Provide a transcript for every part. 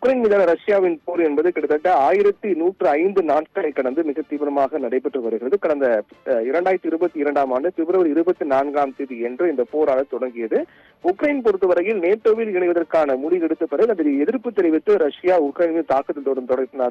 Ukraine மீதான ரஷ்யாவின் போர் என்பது கிட்டத்தட்ட 1105 நாட்களை கடந்து மிக தீவிரமாக நடைபெற்று வருகிறது. கடந்த 2022ஆம் ஆண்டு பிப்ரவரி 24ஆம் தேதி என்று இந்த போரானது தொடங்கியது. உக்ரைன் பொறுத்தவரையில் நேட்டோவில் இணைவதற்கான முடிவு எடுத்த பிறகு அதில் எதிர்ப்பு தெரிவித்து ரஷ்யா உக்ரைனில் தாக்குதல்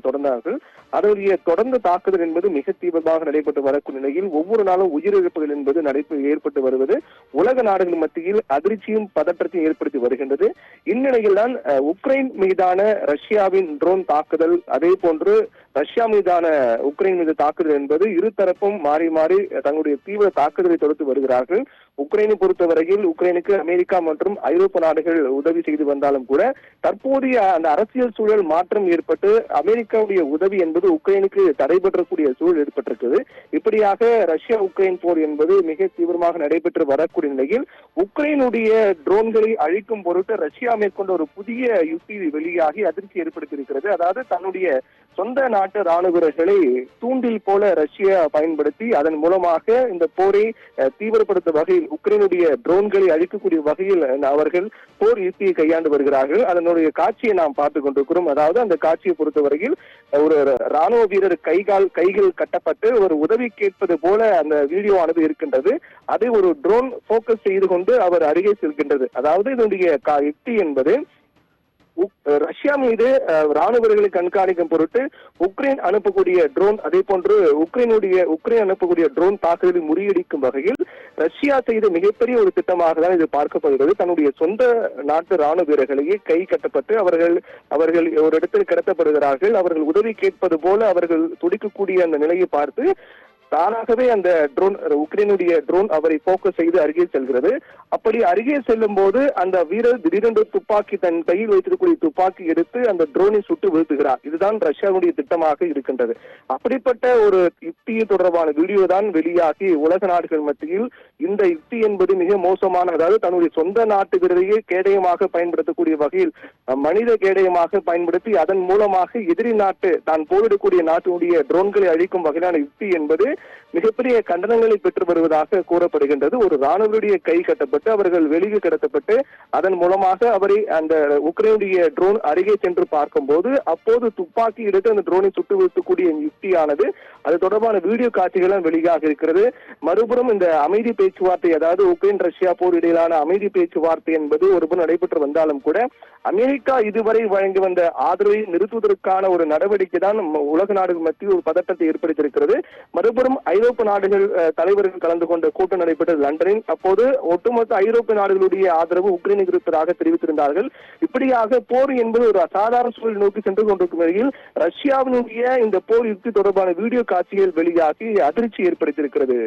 தொடர்ந்தார்கள். அதனுடைய தொடர்ந்த தாக்குதல் என்பது மிக தீவிரமாக நடைபெற்று வரக்கூடிய நிலையில் ஒவ்வொரு நாளும் உயிரிழப்புகள் என்பது ஏற்பட்டு வருவது உலக நாடுகள் மத்தியில் அதிர்ச்சியும் பதற்றத்தையும் ஏற்படுத்தி வருகின்றது. இந்நிலையில் தான் உக்ரைன் மீதான ரஷ்யாவின் ட்ரோன் தாக்குதல், அதே போன்று ரஷ்யா மீதான உக்ரைன் மீது தாக்குதல் என்பது இருதரப்பும் மாறி மாறி தங்களுடைய தீவிர தாக்குதலை தொடுத்து வருகிறார்கள். உக்ரைனை பொறுத்தவரையில் உக்ரைனுக்கு அமெரிக்கா மற்றும் ஐரோப்பிய நாடுகள் உதவி செய்து வந்தாலும் கூட தற்போதைய அந்த அரசியல் சூழல் மாற்றம் ஏற்பட்டு அமெரிக்காவுடைய உதவி என்பது உக்ரைனுக்கு தடைபெறக்கூடிய சூழல் ஏற்பட்டிருக்குது. இப்படியாக ரஷ்யா உக்ரைன் போர் என்பது மிக தீவிரமாக நடைபெற்று வரக்கூடிய நிலையில் உக்ரைனுடைய ட்ரோன்களை அழிக்கும் பொருட்டு ரஷ்யா மேற்கொண்ட ஒரு புதிய யுக்தி வெளியாகி அதிர்ச்சி ஏற்படுத்தியிருக்கிறது. அதாவது தன்னுடைய சொந்த நாட்டு ராணுவ வீரர்களை தூண்டில் போல ரஷ்யா பயன்படுத்தி அதன் மூலமாக இந்த போரை தீவிரப்படுத்தும் வகையில் உக்ரைனுடைய ட்ரோன்களை அழிக்கக்கூடிய வகையில் அவர்கள் போர் யுக்தியை கையாண்டு வருகிறார்கள். அதனுடைய காட்சியை நாம் பார்த்துக் கொண்டிருக்கிறோம். அதாவது அந்த காட்சியை பொறுத்தவரையில் ஒரு ராணுவ வீரர் கைகள் கட்டப்பட்டு ஒரு உதவி கேட்பது போல அந்த வீடியோ ஆனது இருக்கின்றது. அதை ஒரு ட்ரோன் போக்கஸ் செய்து கொண்டு அவர் அருகே செல்கின்றது. அதாவது இதனுடைய யுக்தி என்பது ரஷ்யா மீது ராணுவ வீரர்களை கண்காணிக்கும் பொருட்டு உக்ரைன் அனுப்பக்கூடிய ட்ரோன், அதே போன்று உக்ரைன் அனுப்பக்கூடிய ட்ரோன் தாக்குதலை முறியடிக்கும் வகையில் ரஷ்யா செய்த மிகப்பெரிய ஒரு திட்டமாக தான் இது பார்க்கப்படுகிறது. தன்னுடைய சொந்த நாட்டு ராணுவ வீரர்களையே கை கட்டப்பட்டு அவர்கள் ஒரு இடத்தில் கடத்தப்படுகிறார்கள். அவர்கள் உதவி கேட்பது போல அவர்கள் துடிக்கக்கூடிய அந்த நிலையை பார்த்து தானாகவே அந்த ட்ரோன், உக்ரைனுடைய ட்ரோன் அவரை போக்கஸ் செய்து அருகே செல்கிறது. அப்படி அருகே செல்லும் போது அந்த வீரர் திடீரென்று துப்பாக்கி, தன் கையில் வைத்திருக்கக்கூடிய துப்பாக்கி எடுத்து அந்த ட்ரோனை சுட்டு வீழ்த்துகிறார். இதுதான் ரஷ்யாவுடைய திட்டமாக இருக்கின்றது. அப்படிப்பட்ட ஒரு யுக்தியை தொடர்பான வீடியோ தான் வெளியாகி உலக நாடுகள் மத்தியில் இந்த யுக்தி என்பது மிக மோசமான, அதாவது தன்னுடைய சொந்த நாட்டு வீரரையே கேடயமாக பயன்படுத்தக்கூடிய வகையில் மனித கேடயமாக பயன்படுத்தி அதன் மூலமாக எதிரி நாட்டு தான் போரிடக்கூடிய நாட்டினுடைய ட்ரோன்களை அழிக்கும் வகையிலான யுக்தி என்பது மிகப்பெரிய கண்டனங்களை பெற்று வருவதாக கூறப்படுகின்றது. ஒரு ராணுவருடைய கை கட்டப்பட்டு அவர்கள் வெளியே கடத்தப்பட்டு அதன் மூலமாக அவரை அந்த உக்ரைனுடைய ட்ரோன் அருகே சென்று பார்க்கும் போது அப்போது துப்பாக்கி எடுத்து அந்த ட்ரோனை சுட்டு வீழ்த்தக்கூடிய யுக்தியானது அது தொடர்பான வீடியோ காட்சிகளும் வெளியாக இருக்கிறது. மறுபுறம் இந்த அமைதி பேச்சுவார்த்தை, அதாவது உக்ரைன் ரஷ்யா போர் இடையிலான அமைதி பேச்சுவார்த்தை என்பது ஒருபுறம் நடைபெற்று வந்தாலும் கூட அமெரிக்கா இதுவரை வழங்கி வந்த ஆதரவை நிறுத்துவதற்கான ஒரு நடவடிக்கை தான் உலக நாடுகள் மத்தியில் ஒரு பதட்டத்தை ஏற்படுத்தியிருக்கிறது. மறுபுறம் ஐரோப்பிய நாடுகள் தலைவர்கள் கலந்து கொண்ட கூட்டம் நடைபெற்றது லண்டனில். அப்போது ஒட்டுமொத்த ஐரோப்பிய நாடுகளுடைய ஆதரவு உக்ரைனுக்கு இருப்பதாக தெரிவித்திருந்தார்கள். இப்படியாக போர் என்பது ஒரு அசாதாரண சூழல் நோக்கி சென்று கொண்டிருக்கும் நிலையில் ரஷ்யாவினுடைய இந்த போர் யுக்தி தொடர்பான வீடியோ காட்சிகள் வெளியாகி அதிர்ச்சி ஏற்படுத்தியிருக்கிறது.